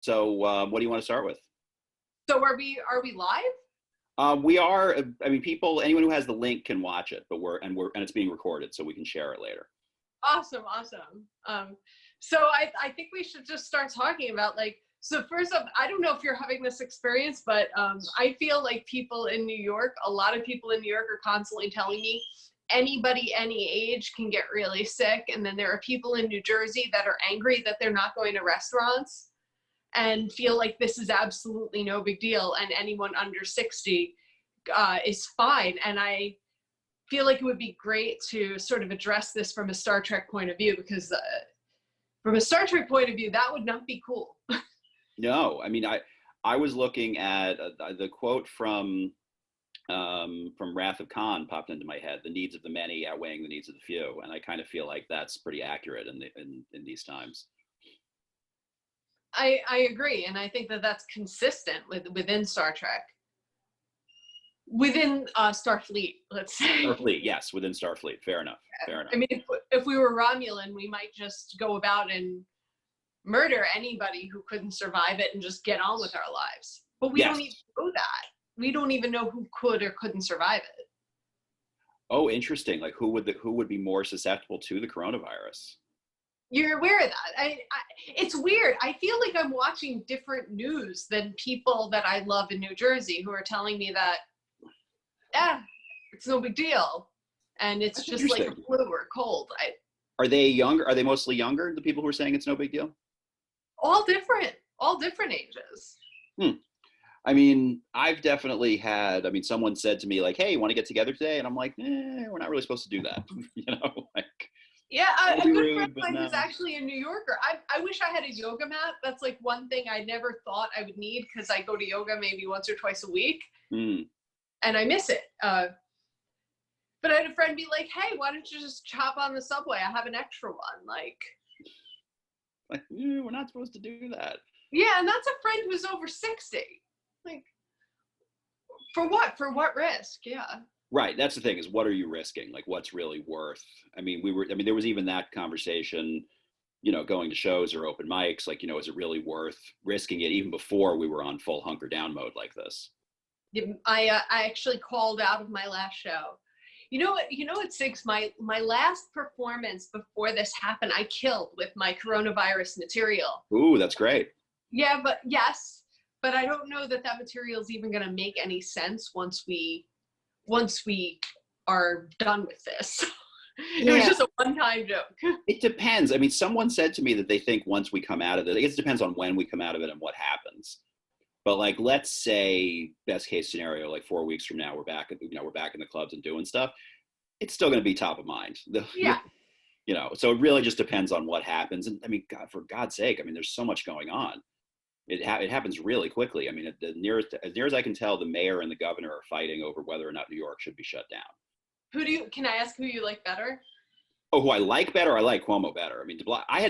So, what do you want to start with? So are we live? We are. I mean, anyone who has the link can watch it, but and it's being recorded, so we can share it later. Awesome. So I think we should just start talking about so first off, I don't know if you're having this experience, but I feel like a lot of people in New York are constantly telling me anybody any age can get really sick. And then there are people in New Jersey that are angry that they're not going to restaurants and feel like this is absolutely no big deal. And anyone under 60 is fine. And I feel like it would be great to sort of address this from a Star Trek point of view, because from a Star Trek point of view, that would not be cool. No, I mean, I was looking at the quote from Wrath of Khan popped into my head: "The needs of the many outweighing the needs of the few," and I kind of feel like that's pretty accurate in these times. I agree, and I think that that's consistent within Star Trek, within Starfleet, let's say. Starfleet, yes, within Starfleet. Fair enough. Fair enough. I mean, if we were Romulan, we might just go about and murder anybody who couldn't survive it and just get on with our lives. But we don't even know that. We don't even know who could or couldn't survive it. Oh, interesting. Like who would be more susceptible to the coronavirus? You're aware of that. It's weird. I feel like I'm watching different news than people that I love in New Jersey who are telling me that, it's no big deal. And it's just like a flu or cold. Are they younger? Are they mostly younger, the people who are saying it's no big deal? All different ages. I mean, I've definitely had, someone said to me like, "Hey, you want to get together today?" And I'm like, we're not really supposed to do that. Yeah, a good friend of mine no. who's actually a New Yorker. I wish I had a yoga mat. That's like one thing I never thought I would need, because I go to yoga maybe once or twice a week. And I miss it. But I had a friend be like, "Hey, why don't you just chop on the subway? I have an extra one." Like, we're not supposed to do that. Yeah, and that's a friend who's over 60. Like, for what? For what risk? Yeah. Right. That's the thing, is what are you risking? Like, what's really worth? There was even that conversation, going to shows or open mics, like, is it really worth risking it, even before we were on full hunker down mode like this? I actually called out of my last show. You know what, Six? My last performance before this happened, I killed with my coronavirus material. Ooh, that's great. Yeah, but I don't know that material is even going to make any sense once we are done with this. It was just a one-time joke. It depends. Someone said to me that they think once we come out of it, I guess it depends on when we come out of it and what happens. But like, let's say best case scenario, like 4 weeks from now, we're back in the clubs and doing stuff. It's still going to be top of mind. Yeah. So it really just depends on what happens. And God, for God's sake, there's so much going on. It happens really quickly. As near as I can tell, the mayor and the governor are fighting over whether or not New York should be shut down. Can I ask who you like better? Oh, who I like better? I like Cuomo better. I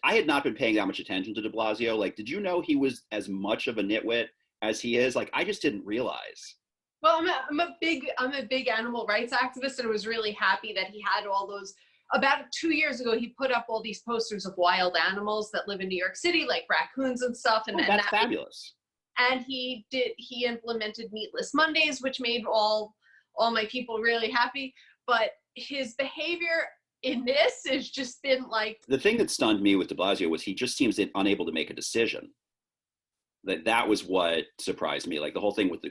had not been paying that much attention to de Blasio. Like, did you know he was as much of a nitwit as he is? Like, I just didn't realize. Well, I'm a big animal rights activist, and I was really happy that he had all those. About 2 years ago, he put up all these posters of wild animals that live in New York City, like raccoons and stuff. And that's fabulous. And he implemented Meatless Mondays, which made all my people really happy. But his behavior in this has just been like... The thing that stunned me with de Blasio was he just seems unable to make a decision. That was what surprised me. Like the whole thing with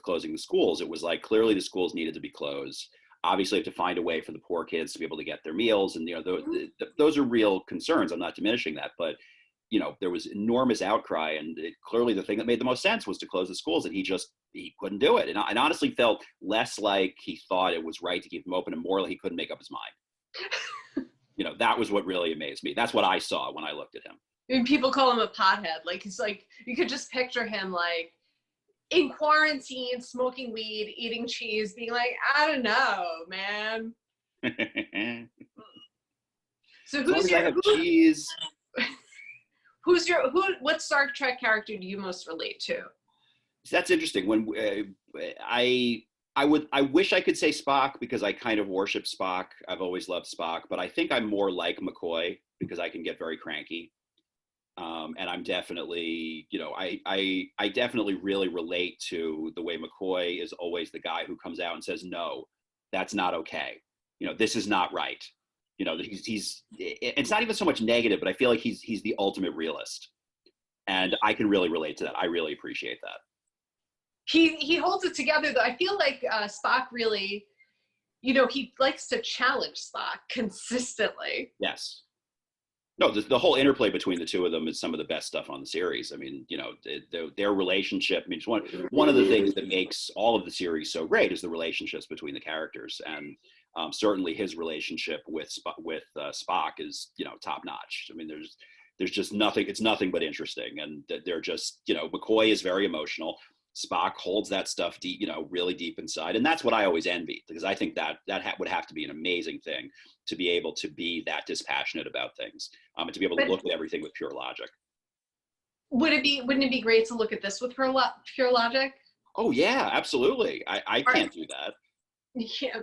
closing the schools, it was like clearly the schools needed to be closed. Obviously, you have to find a way for the poor kids to be able to get their meals, and those are real concerns. I'm not diminishing that, but there was enormous outcry, and clearly the thing that made the most sense was to close the schools, and he couldn't do it. And I honestly felt less like he thought it was right to keep them open, and more like he couldn't make up his mind. That was what really amazed me. That's what I saw when I looked at him. I mean, people call him a pothead. Like, it's like you could just picture him like in quarantine, smoking weed, eating cheese, being like, I don't know, man. So cheese? What Star Trek character do you most relate to? That's interesting. When I wish I could say Spock, because I kind of worship Spock. I've always loved Spock, but I think I'm more like McCoy because I can get very cranky. And I'm definitely, I definitely really relate to the way McCoy is always the guy who comes out and says, no, that's not okay. This is not right. It's not even so much negative, but I feel like he's the ultimate realist. And I can really relate to that. I really appreciate that. He holds it together, though. I feel like Spock really, he likes to challenge Spock consistently. Yes. No, the whole interplay between the two of them is some of the best stuff on the series. I mean, their relationship. I mean, it's one of the things that makes all of the series so great is the relationships between the characters, and certainly his relationship with Spock is top notch. I mean, there's just nothing. It's nothing but interesting, and they're just McCoy is very emotional. Spock holds that stuff deep, really deep inside, and that's what I always envied, because I think that would have to be an amazing thing to be able to be that dispassionate about things, and to be able to look at everything with pure logic. Wouldn't it be great to look at this with pure logic? Oh yeah, absolutely. I can't do that. Yeah,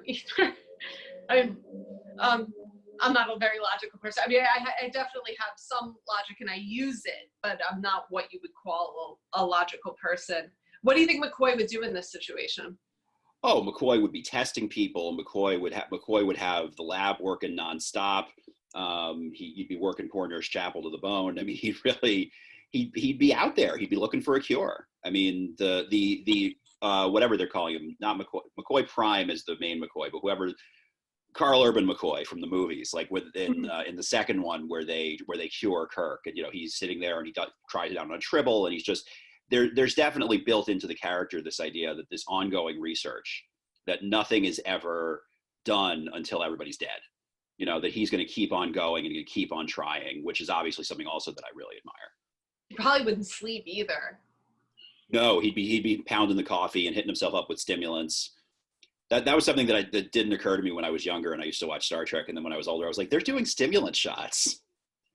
I'm not a very logical person. I mean, I definitely have some logic and I use it, but I'm not what you would call a logical person. What do you think McCoy would do in this situation? Oh, McCoy would be testing people. McCoy would have the lab working nonstop. He'd be working poor Nurse Chapel to the bone. I mean, he'd be out there. He'd be looking for a cure. I mean, the whatever they're calling him, not McCoy Prime is the main McCoy, but whoever, Carl Urban McCoy from the movies, like in the second one where they cure Kirk, and he's sitting there and he tries it out on a tribble, and he's just there's definitely built into the character this idea that this ongoing research, that nothing is ever done until everybody's dead, that he's going to keep on going and keep on trying, which is obviously something also that I really admire. He probably wouldn't sleep either. No, he'd be pounding the coffee and hitting himself up with stimulants. That was something that didn't occur to me when I was younger and I used to watch Star Trek. And then when I was older, I was like, they're doing stimulant shots.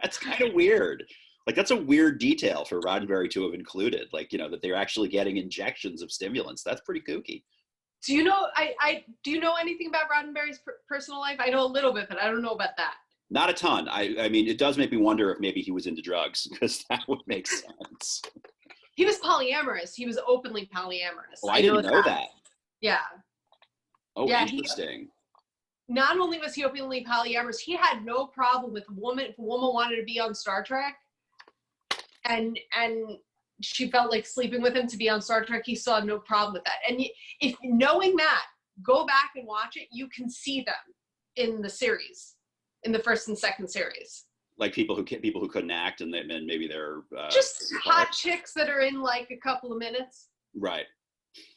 That's kind of weird. Like, that's a weird detail for Roddenberry to have included, like, that they're actually getting injections of stimulants. That's pretty kooky. Do you know, do you know anything about Roddenberry's personal life? I know a little bit, but I don't know about that. Not a ton. I mean, it does make me wonder if maybe he was into drugs, because that would make sense. He was polyamorous. He was openly polyamorous. Oh, I didn't know that. Yeah. Oh, yeah, interesting. Not only was he openly polyamorous, he had no problem with a woman. If a woman wanted to be on Star Trek, and she felt like sleeping with him to be on Star Trek, he saw no problem with that. And if knowing that, go back and watch it, you can see them in the series, in the first and second series. Like people who couldn't act, and maybe they're just hot chicks that are in like a couple of minutes. Right.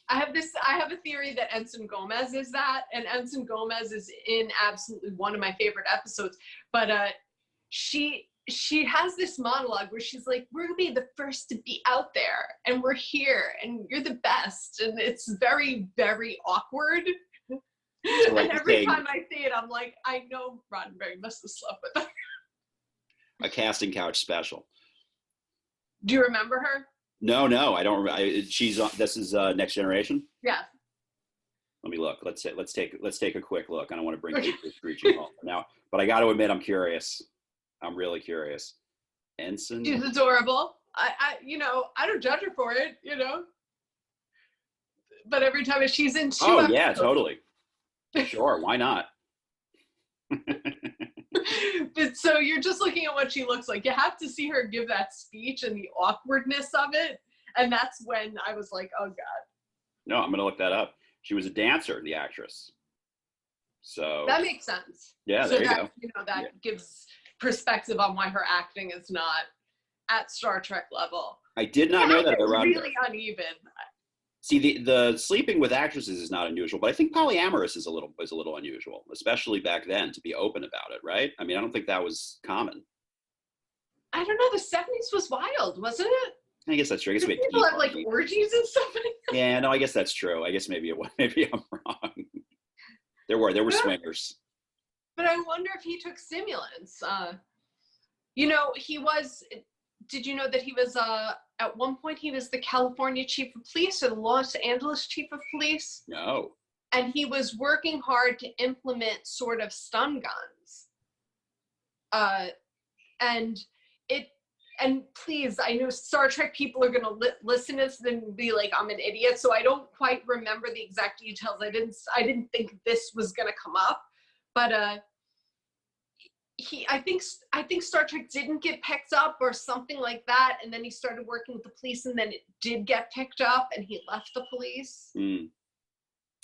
I have a theory that Ensign Gomez is that, and Ensign Gomez is in absolutely one of my favorite episodes. But she has this monologue where she's like, we're gonna be the first to be out there, and we're here, and you're the best, and it's very, very awkward. So like, and every time I see it, I'm like, I know Roddenberry must have slept with her. A casting couch special. Do you remember her? No, I don't remember. She's on. This is Next Generation. Yeah. Let me look. Let's take a quick look. I don't want to bring people screeching home now, but I got to admit, I'm curious. I'm really curious. Ensign. She's adorable. I don't judge her for it, But every time she's in two episodes. Yeah, totally. Sure, why not? But so you're just looking at what she looks like. You have to see her give that speech and the awkwardness of it. And that's when I was like, oh God. No, I'm going to look that up. She was a dancer, the actress. So that makes sense. Yeah, there you go. That gives perspective on why her acting is not at Star Trek level. I did not know that. It's really uneven. See, the sleeping with actresses is not unusual, but I think polyamorous is a little unusual, especially back then, to be open about it, right? I mean, I don't think that was common. I don't know. The 70s was wild, wasn't it? I guess that's true. I guess people had like orgies and stuff. Yeah, no, I guess that's true. I guess maybe I'm wrong. There were swingers. But I wonder if he took stimulants. He was. Did you know that he was at one point he was the California chief of police or the Los Angeles chief of police? No. And he was working hard to implement sort of stun guns. And and please, I know Star Trek people are going to listen to this and be like, I'm an idiot. So I don't quite remember the exact details. I didn't think this was going to come up, but I think Star Trek didn't get picked up or something like that. And then he started working with the police, and then it did get picked up, and he left the police. Mm.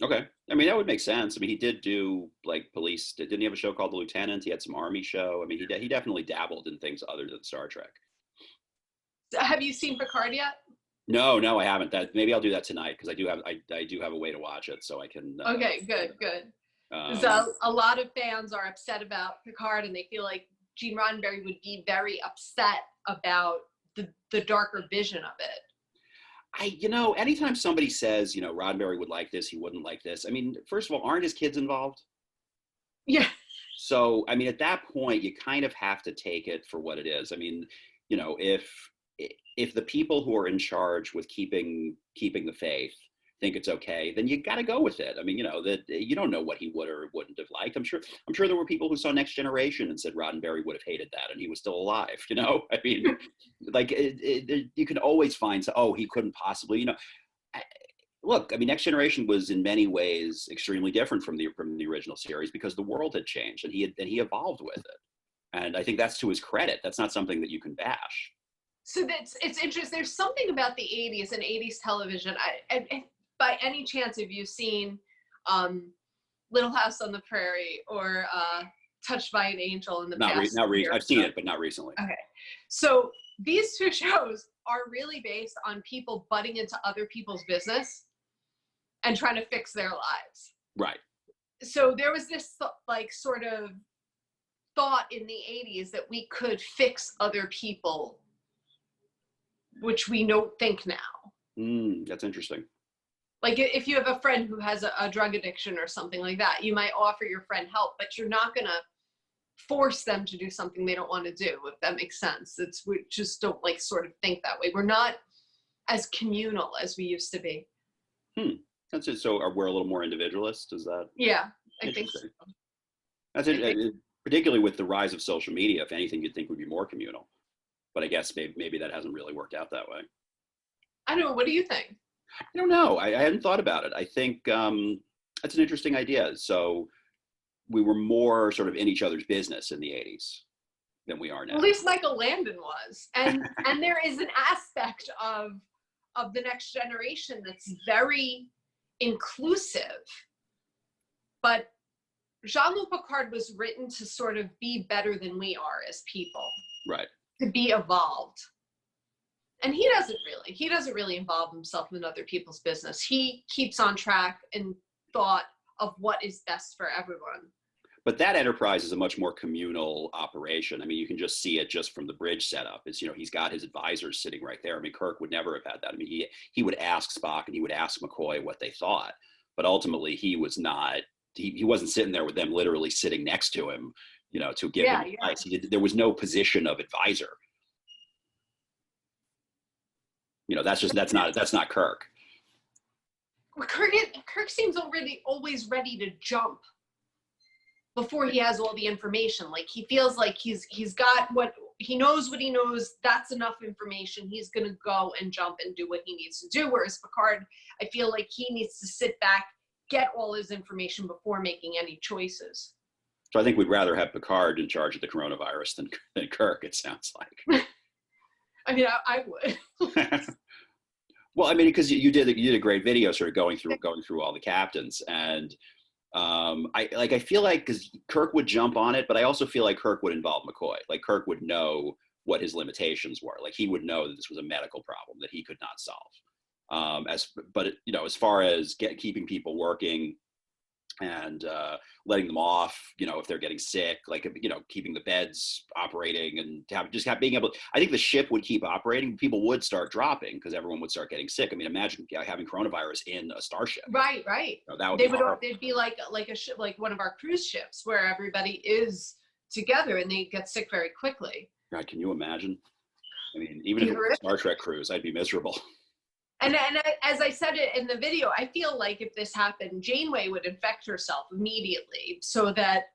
Okay. I mean, that would make sense. I mean, he did do like police. Didn't he have a show called The Lieutenant? He had some army show. I mean, he definitely dabbled in things other than Star Trek. Have you seen Picard yet? No, I haven't. That maybe I'll do that tonight, because I do have a way to watch it, so I can. Okay, good. So a lot of fans are upset about Picard, and they feel like Gene Roddenberry would be very upset about the darker vision of it. Anytime somebody says, Roddenberry would like this, he wouldn't like this. I mean, first of all, aren't his kids involved? Yeah. So, I mean, at that point, you kind of have to take it for what it is. I mean, if the people who are in charge with keeping the faith think it's okay, then you got to go with it. I mean, that you don't know what he would or wouldn't have liked. I'm sure there were people who saw Next Generation and said Roddenberry would have hated that, and he was still alive. I mean, like you can always find, he couldn't possibly. Look, I mean, Next Generation was in many ways extremely different from the original series, because the world had changed, and he evolved with it. And I think that's to his credit. That's not something that you can bash. So it's interesting. There's something about the 80s and 80s television. And by any chance, have you seen Little House on the Prairie or Touched by an Angel in the past? I've seen it, but not recently. Okay. So these two shows are really based on people butting into other people's business and trying to fix their lives. Right. So there was this sort of thought in the 80s that we could fix other people, which we don't think now. That's interesting. Like if you have a friend who has a drug addiction or something like that, you might offer your friend help, but you're not going to force them to do something they don't want to do, if that makes sense. We just don't sort of think that way. We're not as communal as we used to be. That's it. So we're a little more individualist, is that? Yeah, I think so. That's it. Particularly with the rise of social media, if anything, you'd think would be more communal. But I guess maybe that hasn't really worked out that way. I don't know. What do you think? I don't know. I hadn't thought about it. I think that's an interesting idea. So we were more sort of in each other's business in the 80s than we are now. At least Michael Landon was. And there is an aspect of the Next Generation that's very inclusive. But Jean-Luc Picard was written to sort of be better than we are as people. Right. To be evolved. And he doesn't really involve himself in other people's business. He keeps on track and thought of what is best for everyone. But that Enterprise is a much more communal operation. I mean, you can just see it just from the bridge setup. It's, he's got his advisors sitting right there. I mean, Kirk would never have had that. I mean, he would ask Spock and he would ask McCoy what they thought. But ultimately, he wasn't sitting there with them literally sitting next to him, to give him advice. There was no position of advisor. That's not Kirk. Well, Kirk seems always ready to jump before he has all the information. Like he feels like he's got what he knows. That's enough information. He's gonna go and jump and do what he needs to do. Whereas Picard, I feel like he needs to sit back, get all his information before making any choices. So I think we'd rather have Picard in charge of the coronavirus than Kirk, it sounds like. I mean, I would. Well, I mean, because you did a great video sort of going through all the captains, and I feel like, because Kirk would jump on it, but I also feel like Kirk would involve McCoy. Like Kirk would know what his limitations were. Like he would know that this was a medical problem that he could not solve. As far as keeping people working and letting them off, if they're getting sick, keeping the beds operating and being able. I think the ship would keep operating. People would start dropping because everyone would start getting sick. I mean, imagine having coronavirus in a starship. Right. That would they'd be like a ship, like one of our cruise ships where everybody is together and they get sick very quickly. God, can you imagine? I mean, even if it was a Star Trek cruise, I'd be miserable. And as I said it in the video, I feel like if this happened, Janeway would infect herself immediately so that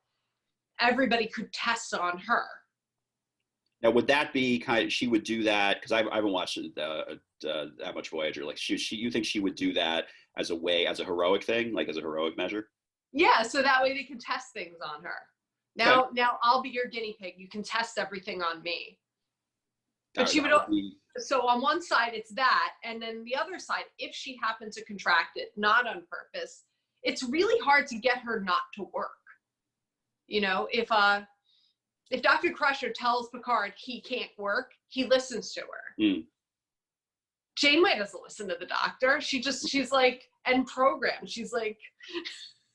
everybody could test on her. Now, would that be kind of, she would do that, because I haven't watched that much Voyager. Like, you think she would do that as a way, as a heroic thing, like as a heroic measure? Yeah, so that way they can test things on her. Okay. Now I'll be your guinea pig. You can test everything on me. But she That would, would be, so on one side it's that, and then the other side, if she happened to contract it, not on purpose, it's really hard to get her not to work. You know, if Dr. Crusher tells Picard he can't work, he listens to her. Janeway doesn't listen to the doctor. She's like, and programmed. She's like,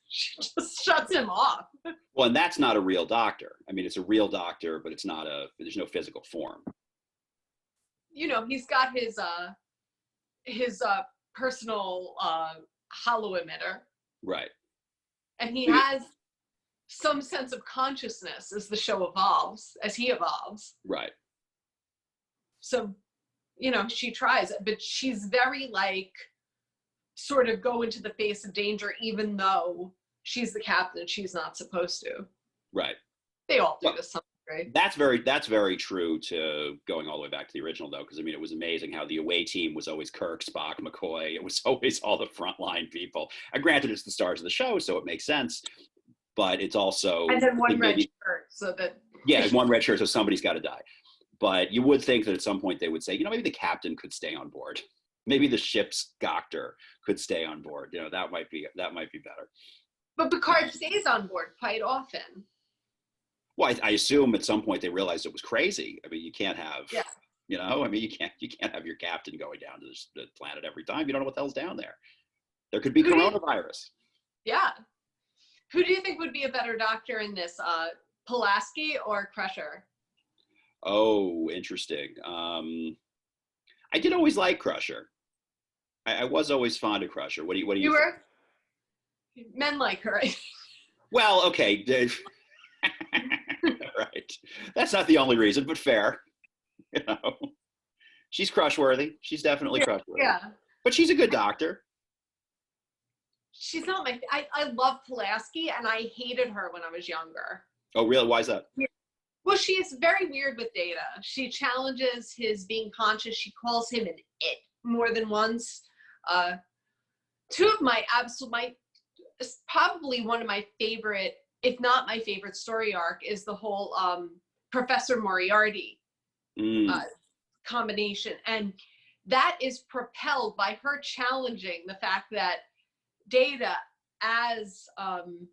she just shuts him off. well, and that's not a real doctor. I mean, it's a real doctor, but it's not there's no physical form. You know, he's got his personal hollow emitter. Right. And he has some sense of consciousness as the show evolves, as he evolves. Right. So, you know, she tries it, but she's very like, sort of go into the face of danger, even though she's the captain, she's not supposed to. Right. They all do this, right? That's very true to going all the way back to the original, though, because I mean, it was amazing how the away team was always Kirk, Spock, McCoy. It was always all the frontline people. And granted, it's the stars of the show, so it makes sense. But it's also, and then one red shirt, so that one red shirt, so somebody's got to die. But you would think that at some point they would say, you know, maybe the captain could stay on board. Maybe the ship's doctor could stay on board. You know, that might be better. But Picard stays on board quite often. Well, I assume at some point they realized it was crazy. I mean, you can't have, you know, I mean, you can't have your captain going down to the planet every time. You don't know what the hell's down there. There could be coronavirus. Yeah. Who do you think would be a better doctor in this, Pulaski or Crusher? Oh, interesting. I did always like Crusher. I was always fond of Crusher. What do you think? Were? Men like her. Well, okay. Right. That's not the only reason, but fair. You know, she's crushworthy. She's definitely crushworthy. Yeah. But she's a good doctor. She's not I love Pulaski, and I hated her when I was younger. Oh, really? Why is that? Yeah. Well, she's very weird with Data. She challenges his being conscious. She calls him an it more than once. Two of my probably one of my favorite, if not my favorite story arc, is the whole Professor Moriarty combination. And that is propelled by her challenging the fact that Data as an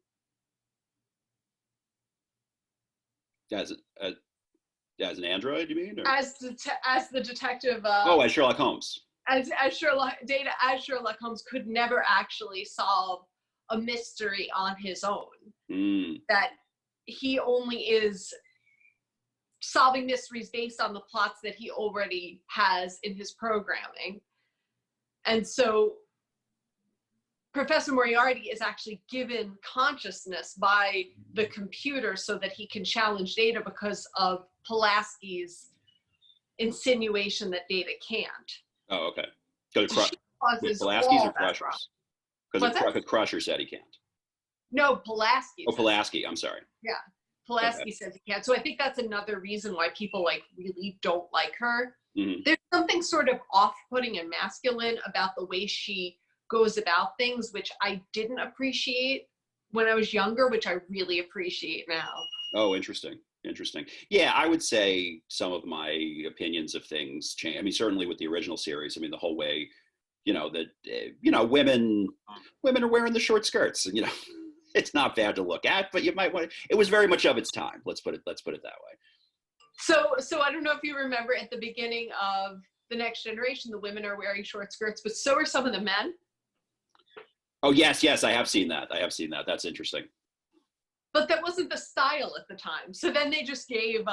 android, you mean? Or? As the detective. As Sherlock Holmes. As Data as Sherlock Holmes could never actually solve a mystery on his own. That he only is solving mysteries based on the plots that he already has in his programming. And so Professor Moriarty is actually given consciousness by the computer so that he can challenge Data because of Pulaski's insinuation that Data can't. Oh, okay. Pulaski's or Crusher's? Because Crusher said he can't. No, Pulaski. Oh, Pulaski. I'm sorry. Yeah. Pulaski says he can't. So I think that's another reason why people like really don't like her. Mm-hmm. There's something sort of off-putting and masculine about the way she goes about things, which I didn't appreciate when I was younger, which I really appreciate now. Oh, interesting. Yeah, I would say some of my opinions of things change. I mean, certainly with the original series, I mean, the whole way, you know, that, women are wearing the short skirts, and, you know, it's not bad to look at, but you might want to, it was very much of its time. Let's put it that way. So I don't know if you remember at the beginning of The Next Generation, the women are wearing short skirts, but so are some of the men. Oh, yes, I have seen that. That's interesting. But that wasn't the style at the time. So then they just gave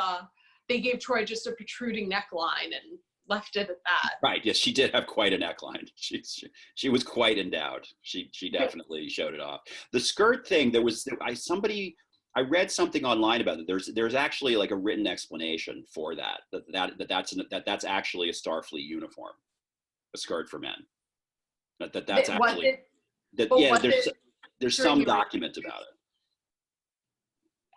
Troy just a protruding neckline and left it at that. Right. Yes, she did have quite a neckline. She was quite endowed. She definitely showed it off. The skirt thing, I read something online about it. There's actually like a written explanation for that's actually a Starfleet uniform, a skirt for men. That's actually there's some document about it.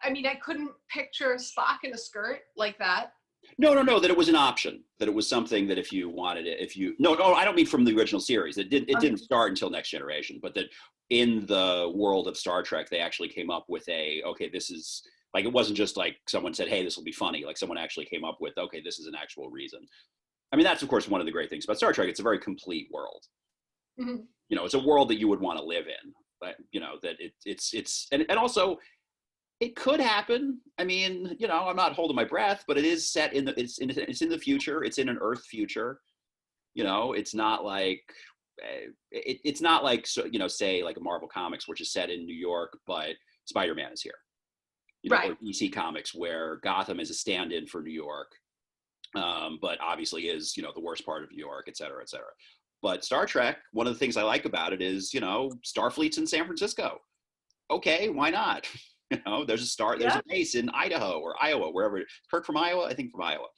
I mean, I couldn't picture Spock in a skirt like that. No, that it was an option, that it was something that if you wanted it, no, I don't mean from the original series. It didn't start until Next Generation, but that in the world of Star Trek, they actually came up with okay, this is, like, it wasn't just like someone said, hey, this will be funny. Like, someone actually came up with, okay, this is an actual reason. I mean, that's of course one of the great things about Star Trek. It's a very complete world. Mm-hmm. You know, it's a world that you would want to live in, but you know, that it's and also it could happen. I mean, you know, I'm not holding my breath, but it is set in it's in the future. It's in an Earth future. You know, it's not like it's not like, so, you know, say like a Marvel Comics, which is set in New York, but Spider-Man is here. You know, Right. or DC Comics, where Gotham is a stand-in for New York, but obviously is, you know, the worst part of New York, et cetera, et cetera. But Star Trek, one of the things I like about it is, you know, Starfleet's in San Francisco. Okay, why not? You know, there's Yeah. a base in Idaho or Iowa, wherever. Kirk from Iowa, I think from Iowa.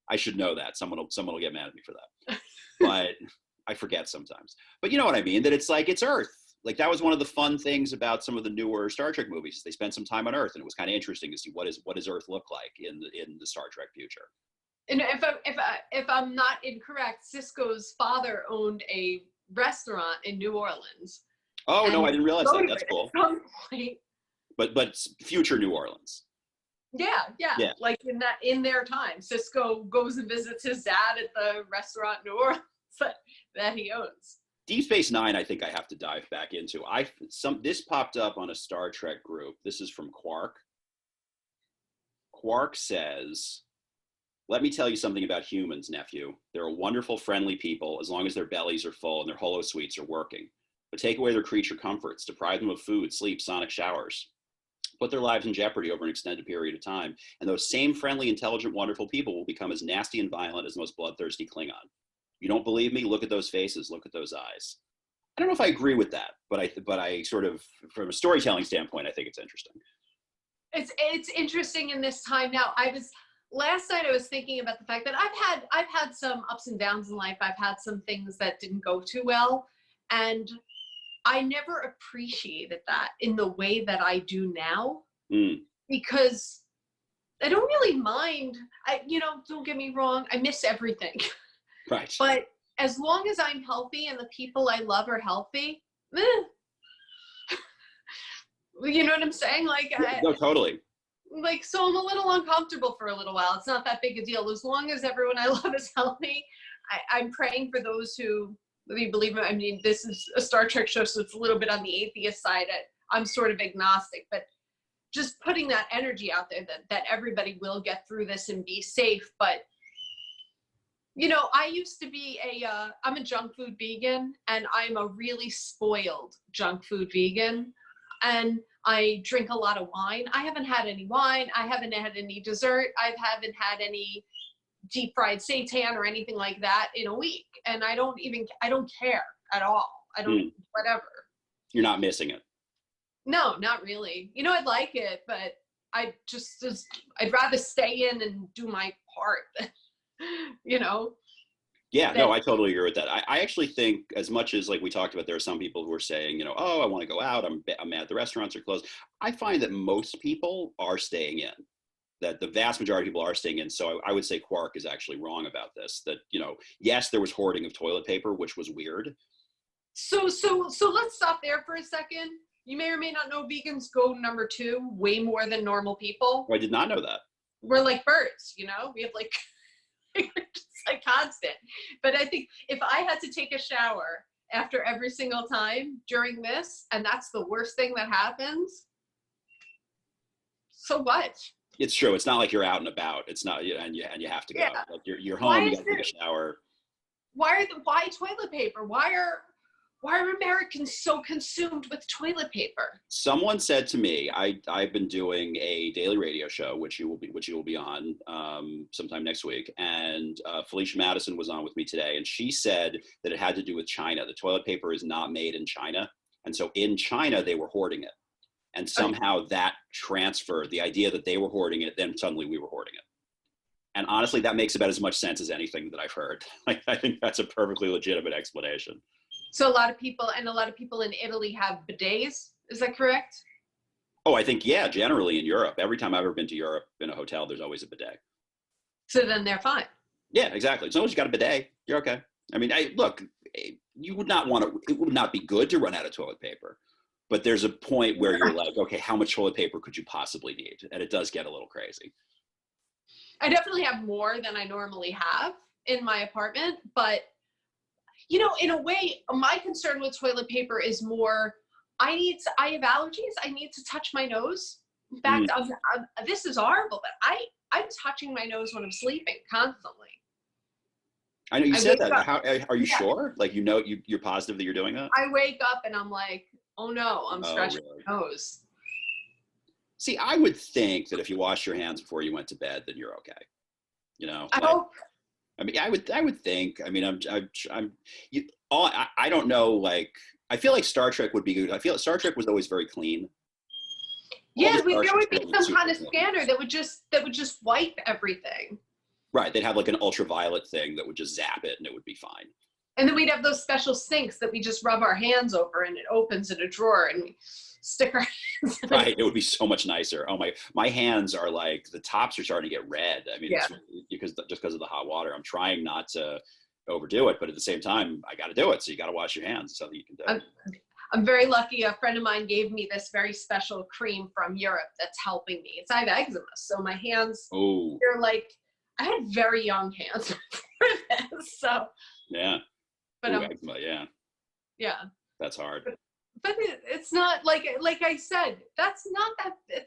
I should know that. Someone will get mad at me for that, but I forget sometimes. But you know what I mean? That it's like it's Earth. Like, that was one of the fun things about some of the newer Star Trek movies. They spent some time on Earth, and it was kind of interesting to see what does Earth look like in the Star Trek future. And if I'm not incorrect, Cisco's father owned a restaurant in New Orleans. Oh no, I didn't realize that. That's At cool. some point. But future New Orleans. Yeah. Like in their time, Cisco goes and visits his dad at the restaurant in New Orleans that he owns. Deep Space Nine, I think I have to dive back into. This popped up on a Star Trek group. This is from Quark. Quark says, "Let me tell you something about humans, nephew. They're a wonderful, friendly people as long as their bellies are full and their holosuites are working. But take away their creature comforts, deprive them of food, sleep, sonic showers, put their lives in jeopardy over an extended period of time, and those same friendly, intelligent, wonderful people will become as nasty and violent as the most bloodthirsty Klingon. You don't believe me? Look at those faces, look at those eyes." I don't know if I agree with that, but I sort of, from a storytelling standpoint, I think it's interesting. It's interesting in this time now. Last night I was thinking about the fact that I've had some ups and downs in life. I've had some things that didn't go too well, and I never appreciated that in the way that I do now, because I don't really mind. Don't get me wrong, I miss everything. Right. But as long as I'm healthy and the people I love are healthy, you know what I'm saying? Like, no, totally. Like, so I'm a little uncomfortable for a little while. It's not that big a deal. As long as everyone I love is healthy, I'm praying for those who really believe it. I mean, this is a Star Trek show, so it's a little bit on the atheist side. I'm sort of agnostic, but just putting that energy out there that everybody will get through this and be safe. But, you know, I used to be I'm a junk food vegan, and I'm a really spoiled junk food vegan. And I drink a lot of wine. I haven't had any wine. I haven't had any dessert. I haven't had any deep fried seitan or anything like that in a week. And I don't care at all. I don't, whatever. You're not missing it. No, not really. You know, I'd like it, but I'd rather stay in and do my part, you know? Yeah, no, I totally agree with that. I actually think, as much as, like we talked about, there are some people who are saying, you know, oh, I want to go out. I'm mad the restaurants are closed. I find that most people are staying in, that the vast majority of people are staying in. So I would say Quark is actually wrong about this, that, you know, yes, there was hoarding of toilet paper, which was weird. So let's stop there for a second. You may or may not know vegans go number 2 way more than normal people. Oh, I did not know that. We're like birds, you know? We have like, it's like constant. But I think if I had to take a shower after every single time during this, and that's the worst thing that happens, so what? It's true. It's not like you're out and about. It's not, and you have to go. Yeah. Like, you're home, you got to take a shower. Why toilet paper? Why are Americans so consumed with toilet paper? Someone said to me, I've been doing a daily radio show, which you will be on sometime next week, and Felicia Madison was on with me today, and she said that it had to do with China. The toilet paper is not made in China, and so in China they were hoarding it, and somehow that transferred the idea that they were hoarding it. Then suddenly we were hoarding it, and honestly, that makes about as much sense as anything that I've heard. Like, I think that's a perfectly legitimate explanation. So a lot of people in Italy have bidets. Is that correct? Oh, I think, yeah, generally in Europe. Every time I've ever been to Europe in a hotel, there's always a bidet. So then they're fine. Yeah, exactly. As long as you got a bidet, you're okay. I mean, look, you would not want to, it would not be good to run out of toilet paper, but there's a point where you're like, okay, how much toilet paper could you possibly need? And it does get a little crazy. I definitely have more than I normally have in my apartment, but you know, in a way, my concern with toilet paper is more, I have allergies. I need to touch my nose. In fact, this is horrible, but I'm touching my nose when I'm sleeping constantly. I know you said that. How are you sure? Like, you're positive that you're doing that? I wake up and I'm like, oh no, I'm scratching my nose. See, I would think that if you wash your hands before you went to bed, then you're okay. You know, I hope. I mean, I would think. I mean, I don't know. Like, I feel like Star Trek would be good. I feel like Star Trek was always very clean. Yeah, there would be some kind of scanner that would just wipe everything. Right, they'd have like an ultraviolet thing that would just zap it, and it would be fine. And then we'd have those special sinks that we just rub our hands over, and it opens in a drawer, and we stick our hands in. Right, it would be so much nicer. Oh my hands are like, the tops are starting to get red. I mean, it's because of the hot water. I'm trying not to overdo it, but at the same time, I got to do it. So you got to wash your hands. It's something you can do. I'm very lucky. A friend of mine gave me this very special cream from Europe that's helping me. I have eczema, so my hands, they're like, I had very young hands for this. So yeah, but eczema, yeah, that's hard. But it's not like I said. It's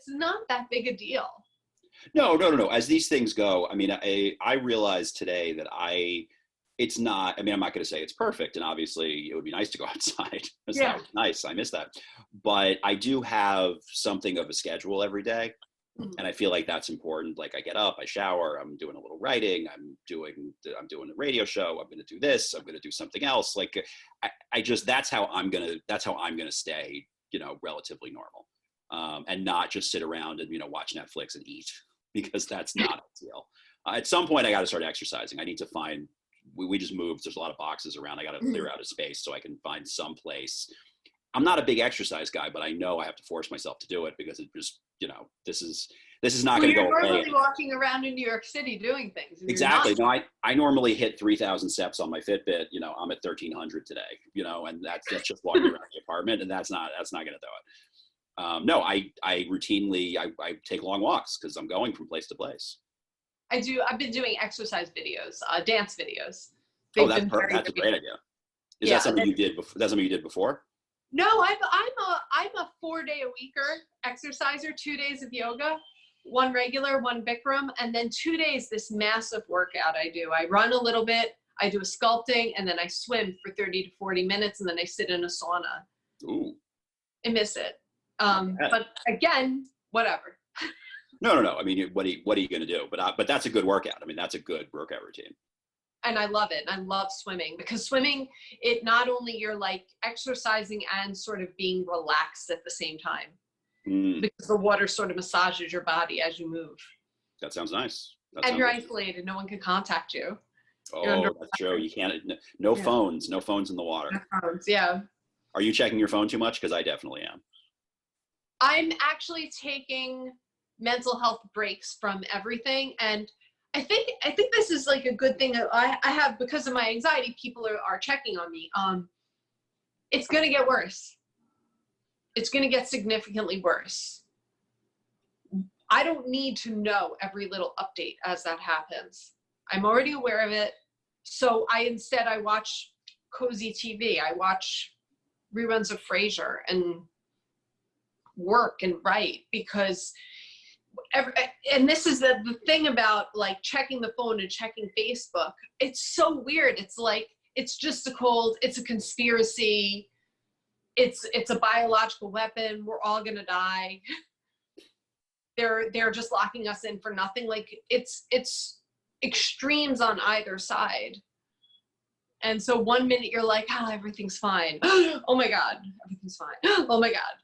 not that big a deal. No. As these things go, I mean, I realized today that it's not, I mean, I'm not going to say it's perfect, and obviously it would be nice to go outside. That was nice. I miss that. But I do have something of a schedule every day. And I feel like that's important. Like, I get up, I shower, I'm doing a little writing, I'm doing a radio show, I'm going to do this, I'm going to do something else. Like, I just, that's how I'm going to stay, you know, relatively normal, and not just sit around and, you know, watch Netflix and eat, because that's not ideal. At some point I got to start exercising. I need to find, we just moved. There's a lot of boxes around. I got to clear out a space so I can find some place. I'm not a big exercise guy, but I know I have to force myself to do it, because it just, you know, this is not going to go away. You're normally walking around in New York City doing things. Exactly. No, I normally hit 3,000 steps on my Fitbit. You know, I'm at 1,300 today, you know, and that's just walking around the apartment, and that's not going to do it. No, I routinely, I take long walks because I'm going from place to place. I've been doing exercise videos, dance videos. That's a great idea. Is that something you did before? That's something you did before? No, I'm a 4-day-a-weeker exerciser, 2 days of yoga, 1 regular, 1 Bikram, and then 2 days this massive workout I do. I run a little bit, I do a sculpting, and then I swim for 30 to 40 minutes, and then I sit in a sauna. Ooh. I miss it. But again, whatever. No. I mean, what are you going to do? But that's a good workout. I mean, that's a good workout routine. And I love it. I love swimming, because swimming, it not only you're like exercising and sort of being relaxed at the same time, because the water sort of massages your body as you move. That sounds nice. You're isolated. No one can contact you. Oh, that's true. You can't, no phones in the water. No phones, yeah. Are you checking your phone too much? Because I definitely am. I'm actually taking mental health breaks from everything. And I think this is like a good thing that I have, because of my anxiety, people are checking on me. It's going to get worse. It's going to get significantly worse. I don't need to know every little update as that happens. I'm already aware of it. So I watch cozy TV. I watch reruns of Frasier and work and write, because and this is the thing about like checking the phone and checking Facebook. It's so weird. It's like, it's just a cold, it's a conspiracy. It's a biological weapon. We're all going to die. They're just locking us in for nothing. Like, it's extremes on either side. And so 1 minute you're like, oh, everything's fine. Oh my God, everything's fine. Oh my God.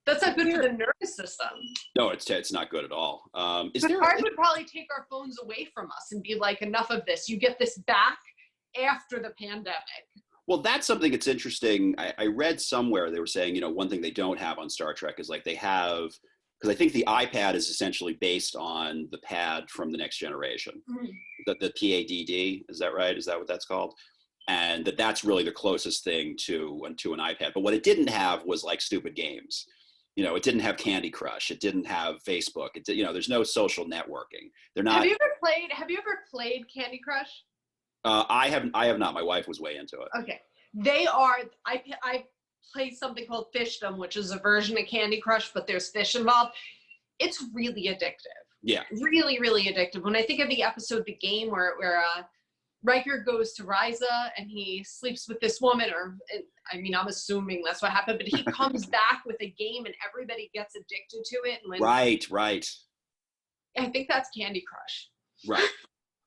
That's not good for the nervous system. No, it's not good at all. I would probably take our phones away from us and be like, enough of this. You get this back after the pandemic. Well, that's something that's interesting. I read somewhere they were saying, you know, one thing they don't have on Star Trek is like they have, because because I think the iPad is essentially based on the pad from the Next Generation, the PADD. Is that right? Is that what that's called? And that's really the closest thing to an iPad. But what it didn't have was like stupid games. You know, it didn't have Candy Crush. It didn't have Facebook. You know, there's no social networking. They're not. Have you ever played Candy Crush? I have not. My wife was way into it. Okay, they are. I play something called Fishdom, which is a version of Candy Crush, but there's fish involved. It's really addictive. Yeah. Really, really addictive. When I think of the episode, the game where Riker goes to Risa and he sleeps with this woman, I mean, I'm assuming that's what happened, but he comes back with a game and everybody gets addicted to it. And right. I think that's Candy Crush. Right.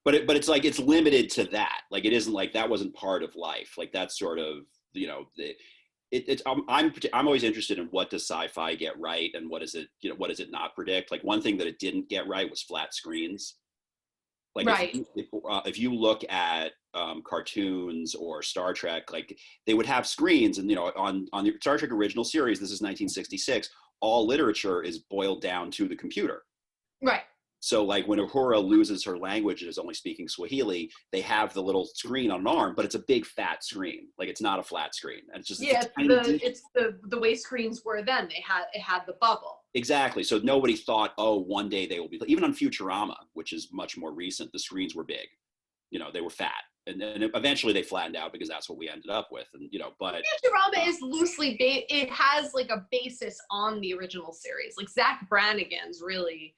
But it's like, it's limited to that. Like, it isn't like that wasn't part of life. Like, that's sort of, you know, I'm always interested in what does sci-fi get right and what is it, you know, what does it not predict? Like, one thing that it didn't get right was flat screens. Like, right. If you look at cartoons or Star Trek, like, they would have screens, and, you know, on the Star Trek original series, this is 1966, all literature is boiled down to the computer. Right. So, like, when Uhura loses her language and is only speaking Swahili, they have the little screen on an arm, but it's a big fat screen. Like, it's not a flat screen. And it's just it's the way screens were then. It had the bubble. Exactly. So nobody thought, oh, one day they will be. Even on Futurama, which is much more recent, the screens were big. You know, they were fat, and then eventually they flattened out because that's what we ended up with. And, you know, but Futurama is loosely it has like a basis on the original series. Like, Zach Brannigan's really.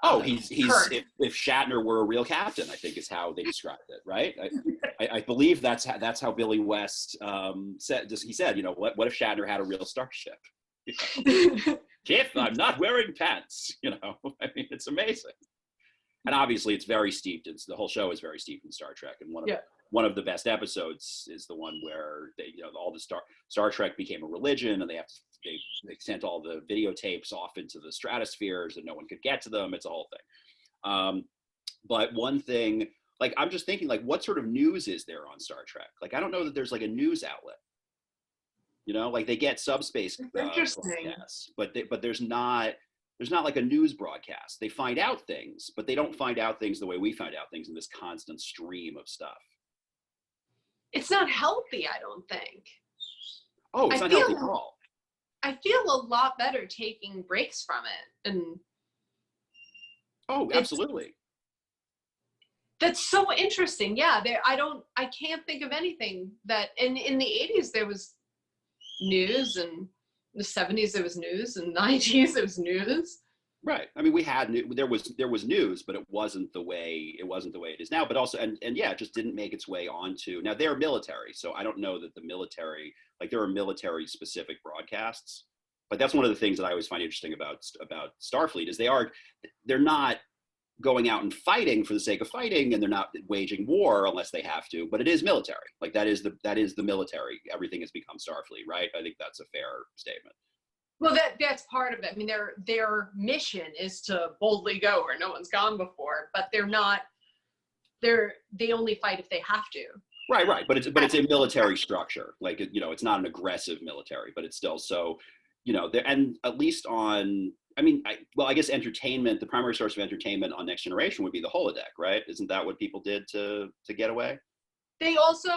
Oh, he's if Shatner were a real captain, I think is how they described it, right? I believe that's how Billy West said. He said, you know, what if Shatner had a real starship? You know? If I'm not wearing pants, you know, I mean, it's amazing. And obviously, it's very steeped. The whole show is very steeped in Star Trek, and one of the best episodes is the one where all the Star Trek became a religion, and they sent all the videotapes off into the stratospheres, and no one could get to them. It's a whole thing. But one thing, like, I'm just thinking, like, what sort of news is there on Star Trek? Like, I don't know that there's like a news outlet. You know, like, they get subspace broadcasts, but there's not like a news broadcast. They find out things, but they don't find out things the way we find out things in this constant stream of stuff. It's not healthy, I don't think. Oh, it's not healthy at all. I feel a lot better taking breaks from it, and absolutely. That's so interesting. Yeah, I can't think of anything that in the 80s there was news, and in the 70s there was news, and 90s there was news. Right. I mean, we had there was news, but it wasn't the way it is now. But also, and yeah, it just didn't make its way onto. Now, they're military, so I don't know that the military, like, there are military specific broadcasts. But that's one of the things that I always find interesting about Starfleet is they're not going out and fighting for the sake of fighting, and they're not waging war unless they have to. But it is military. Like, that is the military. Everything has become Starfleet, right? I think that's a fair statement. Well, that's part of it. I mean, their mission is to boldly go where no one's gone before, but they only fight if they have to. Right. But it's a military structure. Like, you know, it's not an aggressive military, but it's still so, you know, and at least on, I mean, I guess entertainment, the primary source of entertainment on Next Generation would be the holodeck, right? Isn't that what people did to get away? They also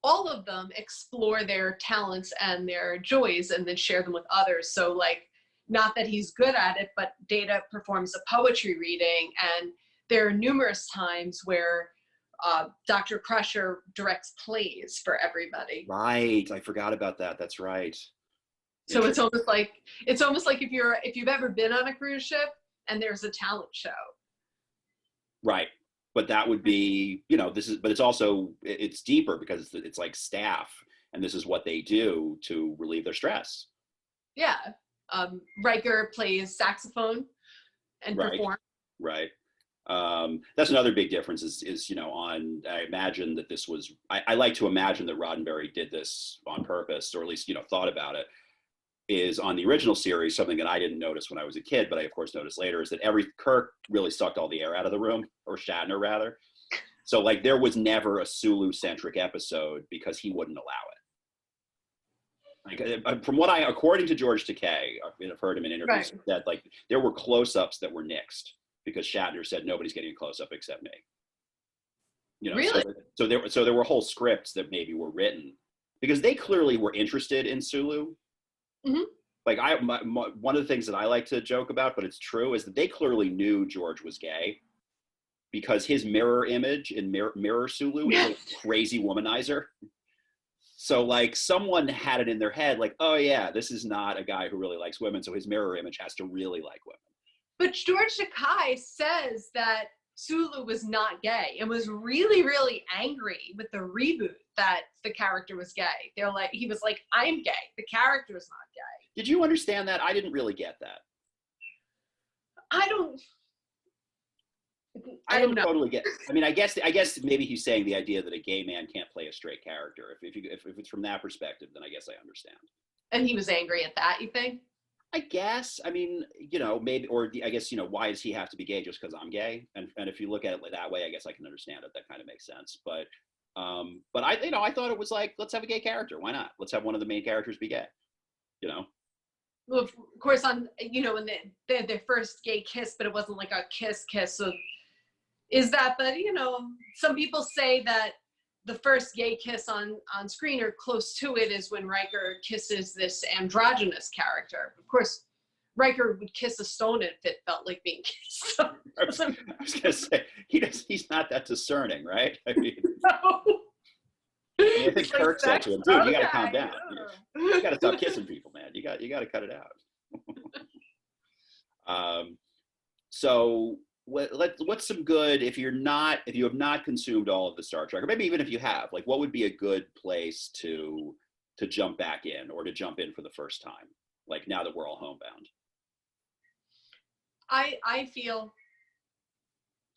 all of them explore their talents and their joys and then share them with others. So, like, not that he's good at it, but Data performs a poetry reading, and there are numerous times where Dr. Crusher directs plays for everybody. Right, I forgot about that. That's right. So it's almost like if you've ever been on a cruise ship and there's a talent show. Right. But that would be, you know, but it's also, it's deeper because it's like staff, and this is what they do to relieve their stress. Yeah. Riker plays saxophone and performs. Right. That's another big difference is, you know, I imagine that this was, I like to imagine that Roddenberry did this on purpose, or at least, you know, thought about it, is on the original series, something that I didn't notice when I was a kid, but I of course noticed later, is that Kirk really sucked all the air out of the room, or Shatner rather. So, like, there was never a Sulu-centric episode because he wouldn't allow Like, from what according to George Takei, I've heard him in interviews, Right. that like there were close-ups that were nixed because Shatner said nobody's getting a close-up except me. Really? So there were whole scripts that maybe were written because they clearly were interested in Sulu. Hmm. Like one of the things that I like to joke about, but it's true, is that they clearly knew George was gay because his mirror image in Mirror Sulu is a crazy womanizer. So like someone had it in their head, like, oh yeah, this is not a guy who really likes women, so his mirror image has to really like women. But George Takei says that Sulu was not gay and was really, really angry with the reboot that the character was gay. They're like, he was like, I'm gay. The character is not gay. Did you understand that? I didn't really get that. I don't know. Totally get. I mean, I guess maybe he's saying the idea that a gay man can't play a straight character. If it's from that perspective, then I guess I understand. And he was angry at that, you think? I guess. I mean, maybe, or I guess, why does he have to be gay just because I'm gay? And if you look at it that way, I guess I can understand it. That kind of makes sense. But I thought it was like, let's have a gay character. Why not? Let's have one of the main characters be gay. Well, of course, on when they had their first gay kiss, but it wasn't like a kiss. So is that? But some people say that the first gay kiss on screen or close to it is when Riker kisses this androgynous character. Of course, Riker would kiss a stone if it felt like being kissed. So, I was gonna say he's not that discerning, right? I mean, no. I think Kirk said to him, "Dude, you got to calm down. You got to stop kissing people, man. You got to cut it out." So what's some good, if you have not consumed all of the Star Trek, or maybe even if you have, like, what would be a good place to jump back in, or to jump in for the first time, like now that we're all homebound? I feel,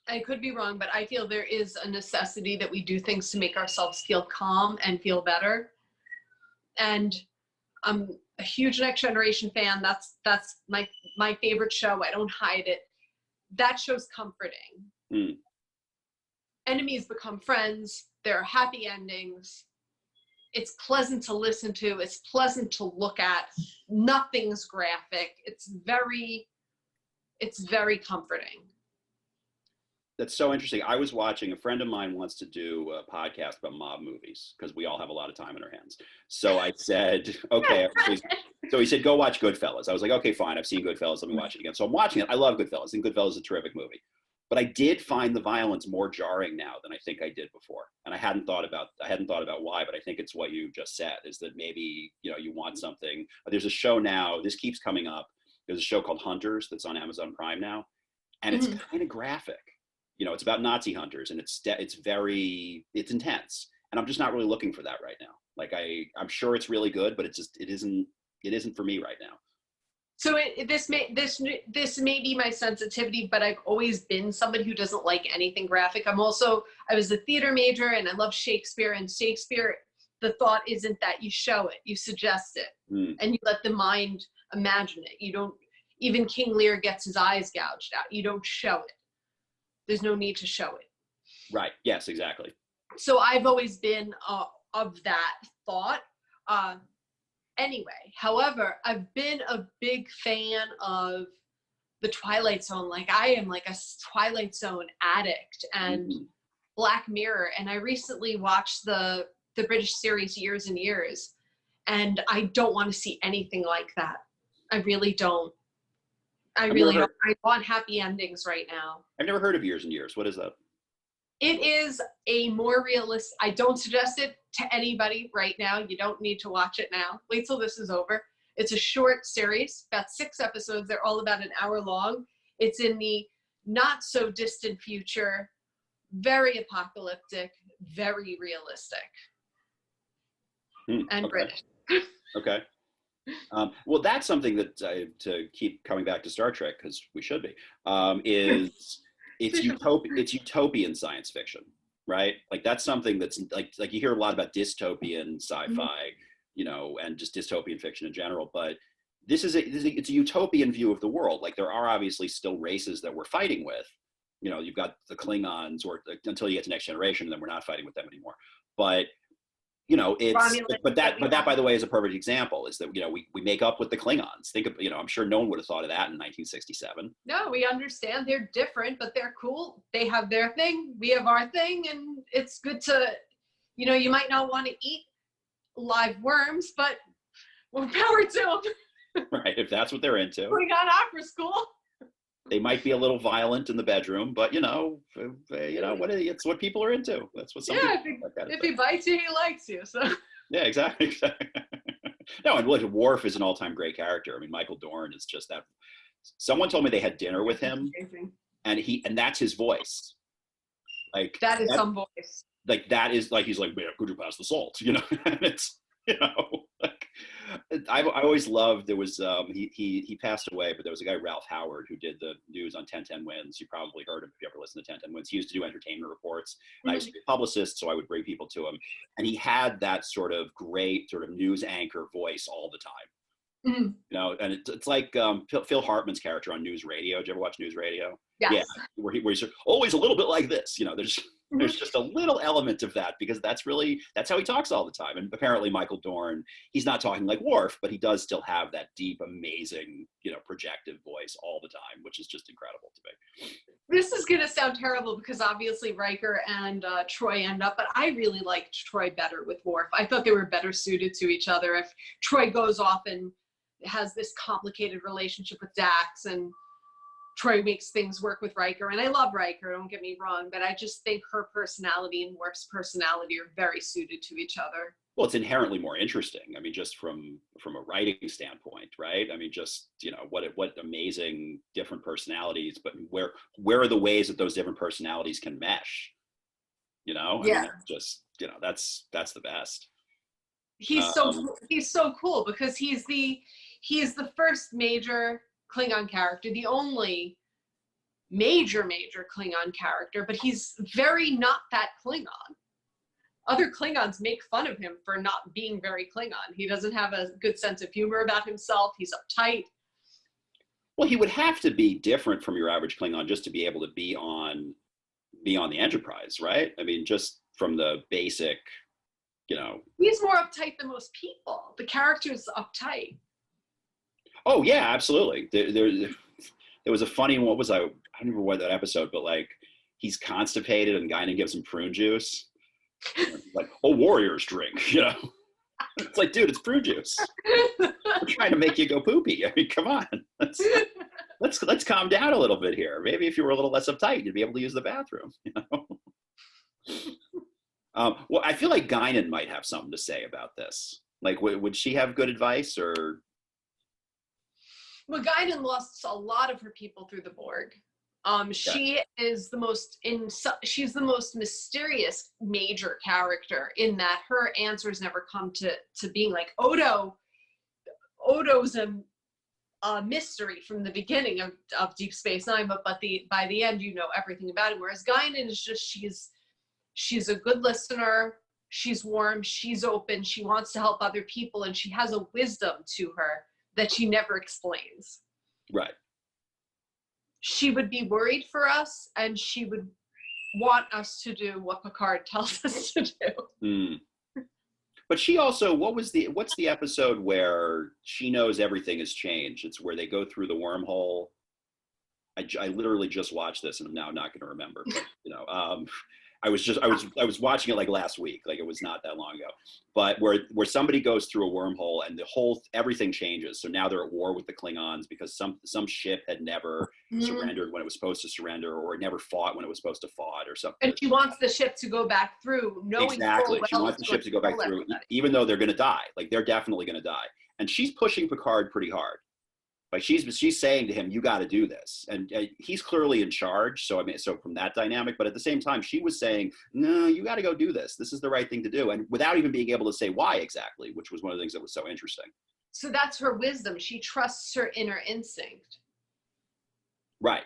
I could be wrong, but I feel there is a necessity that we do things to make ourselves feel calm and feel better. And I'm a huge Next Generation fan. That's my favorite show. I don't hide it. That show's comforting. Mm. Enemies become friends. There are happy endings. It's pleasant to listen to. It's pleasant to look at. Nothing's graphic. It's very comforting. That's so interesting. I was watching, a friend of mine wants to do a podcast about mob movies because we all have a lot of time in our hands. So I said, okay. So he said, go watch Goodfellas. I was like, okay, fine. I've seen Goodfellas. Let me watch it again. So I'm watching it. I love Goodfellas. I think Goodfellas is a terrific movie. But I did find the violence more jarring now than I think I did before. And I hadn't thought about why, but I think it's what you just said, is that maybe, you want something. There's a show now, this keeps coming up. There's a show called Hunters that's on Amazon Prime now. And it's kind of graphic. It's about Nazi hunters, and it's intense. And I'm just not really looking for that right now. Like I'm sure it's really good, but it isn't for me right now. So this may be my sensitivity, but I've always been somebody who doesn't like anything graphic. I was a theater major, and I love Shakespeare. And Shakespeare, the thought isn't that you show it, you suggest it, and you let the mind imagine it. You don't. Even King Lear gets his eyes gouged out. You don't show it. There's no need to show it. Right. Yes, exactly. So I've always been of that thought. Anyway, however, I've been a big fan of the Twilight Zone. Like, I am like a Twilight Zone addict, and Black Mirror. And I recently watched the British series Years and Years, and I don't want to see anything like that. I really don't. I want happy endings right now. I've never heard of Years and Years. What is that? It is a more realistic, I don't suggest it to anybody right now. You don't need to watch it now. Wait till this is over. It's a short series, about 6 episodes. They're all about an hour long. It's in the not so distant future, very apocalyptic, very realistic, and okay. British. Okay. Well, that's something that to keep coming back to Star Trek, because we should be, is it's utopian science fiction, right? Like, that's something that's like you hear a lot about dystopian sci-fi, and just dystopian fiction in general. But it's a utopian view of the world. Like, there are obviously still races that we're fighting with. You've got the Klingons, or until you get to Next Generation, then we're not fighting with them anymore. But you know, it's, Romulan but that that, we by have. the way, is a perfect example, is that, you know, we make up with the Klingons. Think of, you know, I'm sure no one would have thought of that in 1967. No, we understand they're different, but they're cool. They have their thing, we have our thing, and it's good to, you know, you might not want to eat live worms, but more power to them. Right, if that's what they're into. Klingon opera school. They might be a little violent in the bedroom, but you know, it's what people are into. That's what some Yeah, people like that. if he bites you, he likes you. So Yeah, exactly. No, and look, Worf is an all-time great character. I mean, Michael Dorn is just that. Someone told me they had dinner with him, and that's his voice. Like that is some voice. Like that is like, he's like, man, could you pass the salt? You know, and it's, you know, like, I always loved, there was he passed away, but there was a guy, Ralph Howard, who did the news on 1010 Wins. You probably heard him if you ever listened to 1010 Wins. He used to do entertainment reports, and I used to be a publicist, so I would bring people to him, and he had that sort of great sort of news anchor voice all the time. Mm-hmm. You know, and it's like Phil Hartman's character on News Radio. Did you ever watch News Radio? Yes. Yeah, where he's always a little bit like this. You know, there's just a little element of that, because that's how he talks all the time. And apparently Michael Dorn, he's not talking like Worf, but he does still have that deep, amazing, you know, projective voice all the time, which is just incredible to me. This is going to sound terrible because obviously Riker and Troy end up, but I really liked Troy better with Worf. I thought they were better suited to each other. If Troy goes off and has this complicated relationship with Dax, and Troy makes things work with Riker, and I love Riker, don't get me wrong, but I just think her personality and Worf's personality are very suited to each other. Well, it's inherently more interesting. I mean, just from a writing standpoint, right? I mean, just, you know, what amazing different personalities, but where are the ways that those different personalities can mesh? You know, I mean, just, you know, that's the best. He's so cool because he's the first major Klingon character, the only major Klingon character, but he's very not that Klingon. Other Klingons make fun of him for not being very Klingon. He doesn't have a good sense of humor about himself. He's uptight. Well, he would have to be different from your average Klingon just to be able to be on the Enterprise, right? I mean, just from the basic, you know. He's more uptight than most people. The character is uptight. Oh yeah, absolutely. There was a funny one. What was I don't remember what that episode, but like, he's constipated and Guinan gives him prune juice. Like, warriors drink, you know. It's like, dude, it's prune juice. We're trying to make you go poopy. I mean, come on. Let's calm down a little bit here. Maybe if you were a little less uptight, you'd be able to use the bathroom. You know. Well, I feel like Guinan might have something to say about this. Like, would she have good advice, or? Well, Guinan lost a lot of her people through the Borg. She is she's the most mysterious major character in that her answers never come to being like Odo's a mystery from the beginning of Deep Space Nine, but by the end you know everything about him. Whereas Guinan is just she's a good listener, she's warm, she's open, she wants to help other people, and she has a wisdom to her that she never explains. Right. She would be worried for us, and she would want us to do what Picard tells us to do. Mm. But she also, what's the episode where she knows everything has changed? It's where they go through the wormhole. I literally just watched this, and I'm now not going to remember. But, you know, I was watching it like last week, like it was not that long ago. But where somebody goes through a wormhole and everything changes. So now they're at war with the Klingons because some ship had never surrendered when it was supposed to surrender, or it never fought when it was supposed to fight, or something. And she wants the ship to go back through, knowing exactly. Well she wants the ship to go back through, even though they're going to die. Like, they're definitely going to die. And she's pushing Picard pretty hard. Like, she's saying to him, you got to do this. And he's clearly in charge. So, I mean, so from that dynamic, but at the same time, she was saying, no, you got to go do this. This is the right thing to do. And without even being able to say why exactly, which was one of the things that was so interesting. So that's her wisdom. She trusts her inner instinct. Right.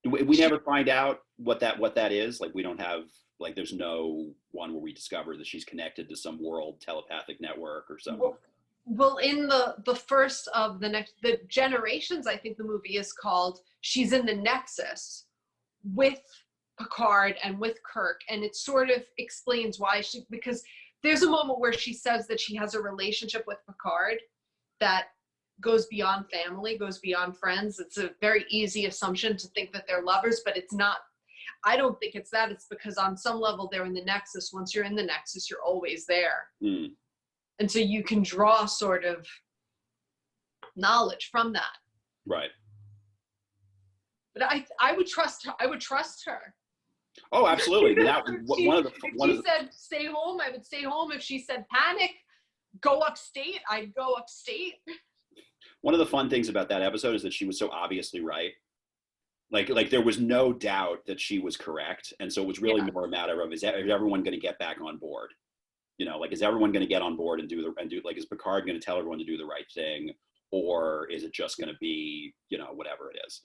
We never find out what that is. Like, we don't have, like, there's no one where we discover that she's connected to some world telepathic network or something. Well, in the first of the Generations, I think the movie is called, she's in the Nexus with Picard and with Kirk, and it sort of explains why because there's a moment where she says that she has a relationship with Picard that goes beyond family, goes beyond friends. It's a very easy assumption to think that they're lovers, but it's not. I don't think it's that. It's because on some level they're in the Nexus. Once you're in the Nexus, you're always there. Mm. And so you can draw sort of knowledge from that. Right. But I would trust her. I would trust her. Oh, absolutely. If she said stay home, I would stay home. If she said panic, go upstate, I'd go upstate. One of the fun things about that episode is that she was so obviously right. Like there was no doubt that she was correct, and so it was really more a matter of is everyone going to get back on board? You know, like is everyone going to get on board and do like is Picard going to tell everyone to do the right thing, or is it just going to be whatever it is?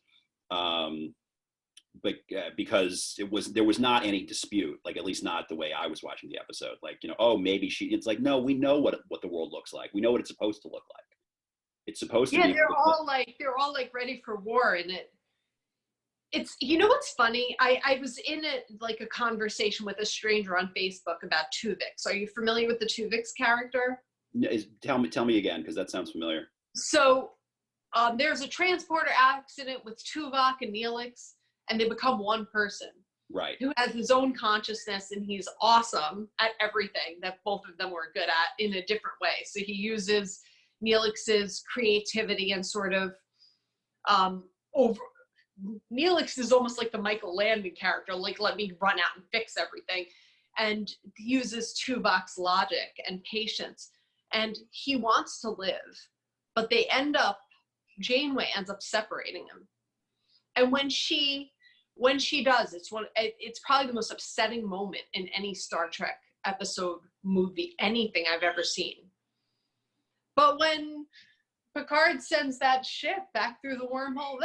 But because there was not any dispute, like at least not the way I was watching the episode. Like maybe it's like no, we know what the world looks like. We know what it's supposed to look like. It's supposed to be. They're all like ready for war, and it's what's funny? I was in a conversation with a stranger on Facebook about Tuvix. Are you familiar with the Tuvix character? Tell me again, because that sounds familiar. So there's a transporter accident with Tuvok and Neelix, and they become one person. Right. Who has his own consciousness, and he's awesome at everything that both of them were good at in a different way. So he uses Neelix's creativity and sort of Neelix is almost like the Michael Landon character, like let me run out and fix everything, and he uses Tuvok's logic and patience, and he wants to live, but Janeway ends up separating him, and when she does, it's probably the most upsetting moment in any Star Trek episode, movie, anything I've ever seen. But when Picard sends that ship back through the wormhole,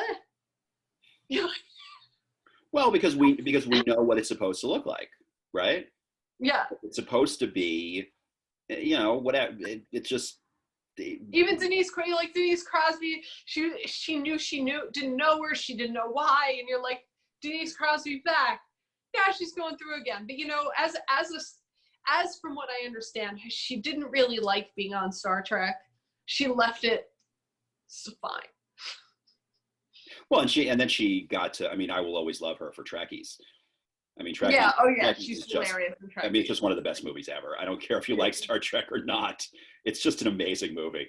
well, because we know what it's supposed to look like, right? Yeah. It's supposed to be, whatever. It's just. Even Denise Crosby, she knew, didn't know where, she didn't know why, and you're like, Denise Crosby back. Yeah, she's going through again. But as from what I understand, she didn't really like being on Star Trek. She left it fine. Well, and then she got to. I mean, I will always love her for Trekkies. I mean, Trekkies. Yeah. Oh yeah, Trekkies she's hilarious in Trekkies. I mean, it's just one of the best movies ever. I don't care if you like Star Trek or not. It's just an amazing movie.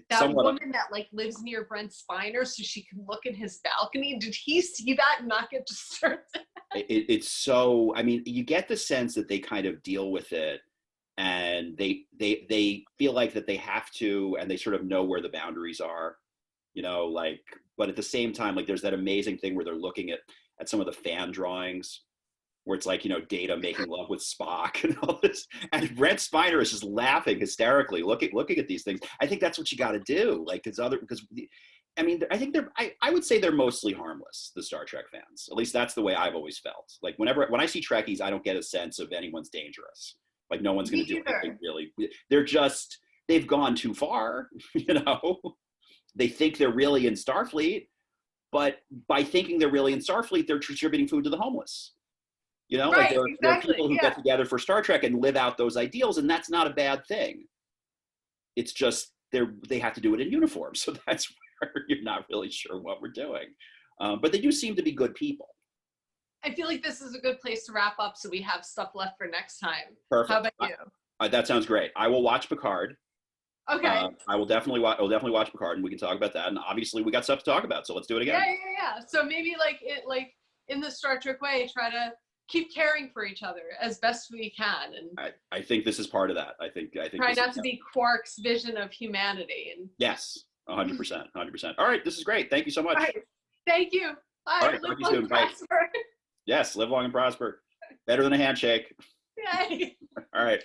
That woman that lives near Brent Spiner so she can look in his balcony. Did he see that and not get disturbed? It's so. I mean, you get the sense that they kind of deal with it, and they feel like that they have to, and they sort of know where the boundaries are, but at the same time, there's that amazing thing where they're looking at some of the fan drawings where it's like, Data making love with Spock and all this, and Brent Spiner is just laughing hysterically looking at these things. I think that's what you got to do, I think I would say they're mostly harmless, the Star Trek fans. At least that's the way I've always felt. When I see Trekkies, I don't get a sense of anyone's dangerous. No one's going to do anything really. They've gone too far, They think they're really in Starfleet, but by thinking they're really in Starfleet, they're distributing food to the homeless. Right, there are people who get together for Star Trek and live out those ideals, and that's not a bad thing. It's just they have to do it in uniform, so that's where you're not really sure what we're doing. But they do seem to be good people. I feel like this is a good place to wrap up so we have stuff left for next time. Perfect. How about you? That sounds great. I will watch Picard. Okay. I will definitely watch Picard, and we can talk about that. And obviously, we got stuff to talk about, so let's do it again. Yeah. So maybe in the Star Trek way, try to keep caring for each other as best we can. And I think this is part of that. I think try not to be Quark's vision of humanity. And yes, 100%, 100%. All right, this is great. Thank you so much. All right. Thank you. Bye. All right, live talk to you long soon. and Bye. prosper. Yes, live long and prosper. Better than a handshake. Yay. All right.